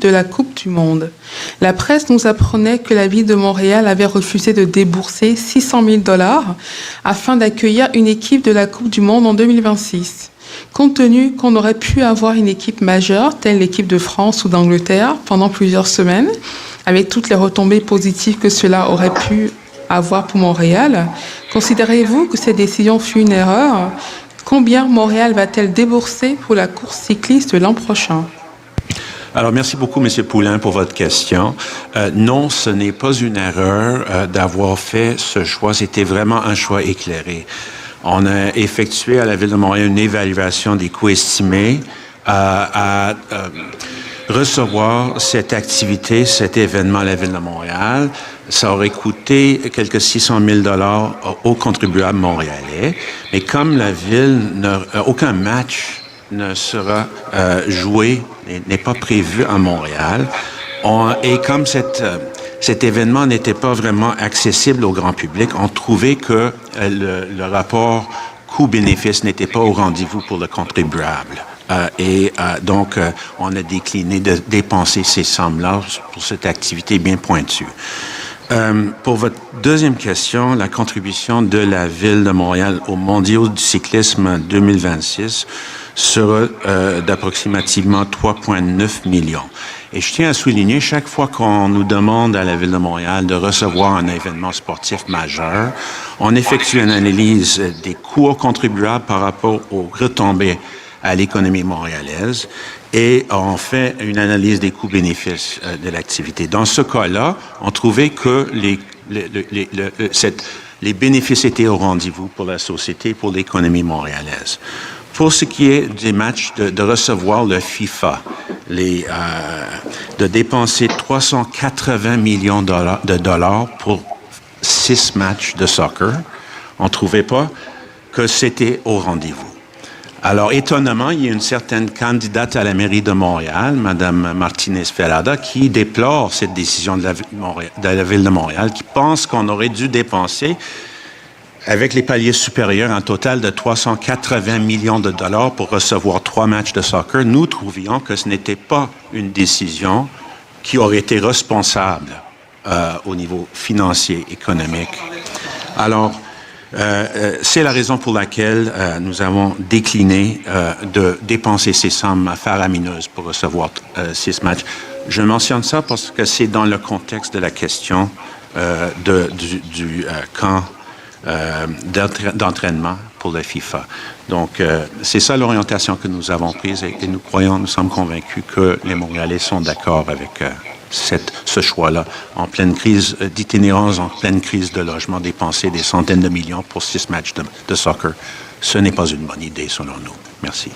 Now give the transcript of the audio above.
de la Coupe du Monde. La presse nous apprenait que la ville de Montréal avait refusé de débourser 600 000 $ afin d'accueillir une équipe de la Coupe du Monde en 2026. Compte tenu qu'on aurait pu avoir une équipe majeure, telle l'équipe de France ou d'Angleterre, pendant plusieurs semaines, avec toutes les retombées positives que cela aurait pu avoir pour Montréal, considérez-vous que cette décision fut une erreur? Combien Montréal va-t-elle débourser pour la course cycliste l'an prochain? Alors, merci beaucoup, M. Poulin, pour votre question. Non, ce n'est pas une erreur d'avoir fait ce choix. C'était vraiment un choix éclairé. On a effectué à la Ville de Montréal une évaluation des coûts estimés à recevoir cette activité, cet événement à la Ville de Montréal. Ça aurait coûté quelques 600 000 $ aux contribuables montréalais. Mais comme la Ville, aucun match ne sera joué, n'est pas prévu à Montréal. Et comme cet événement n'était pas vraiment accessible au grand public, on trouvait que le rapport coût-bénéfice n'était pas au rendez-vous pour le contribuable. Donc, on a décliné de dépenser ces sommes-là pour cette activité bien pointue. Pour votre deuxième question, la contribution de la Ville de Montréal aux Mondiaux du cyclisme 2026 sera d'approximativement 3,9 millions. Et je tiens à souligner, chaque fois qu'on nous demande à la Ville de Montréal de recevoir un événement sportif majeur, on effectue une analyse des coûts aux contribuables par rapport aux retombées à l'économie montréalaise et on fait une analyse des coûts-bénéfices de l'activité. Dans ce cas-là, on trouvait que les bénéfices étaient au rendez-vous pour la société et pour l'économie montréalaise. Pour ce qui est des matchs, de recevoir le FIFA, de dépenser 380 millions de dollars pour 6 matchs de soccer, on ne trouvait pas que c'était au rendez-vous. Alors, étonnamment, il y a une certaine candidate à la mairie de Montréal, Mme Martinez-Ferrada, qui déplore cette décision de la Ville de Montréal, qui pense qu'on aurait dû dépenser, avec les paliers supérieurs, un total de 380 millions de dollars pour recevoir 3 matchs de soccer. Nous trouvions que ce n'était pas une décision qui aurait été responsable au niveau financier, économique. Alors, c'est la raison pour laquelle nous avons décliné de dépenser ces sommes faramineuses pour recevoir 6 matchs. Je mentionne ça parce que c'est dans le contexte de la question du camp d'entraînement pour la FIFA. Donc, c'est ça l'orientation que nous avons prise et nous sommes convaincus que les Montréalais sont d'accord avec ce choix-là. En pleine crise d'itinérance, en pleine crise de logement, dépenser des centaines de millions pour 6 matchs de soccer, ce n'est pas une bonne idée selon nous. Merci.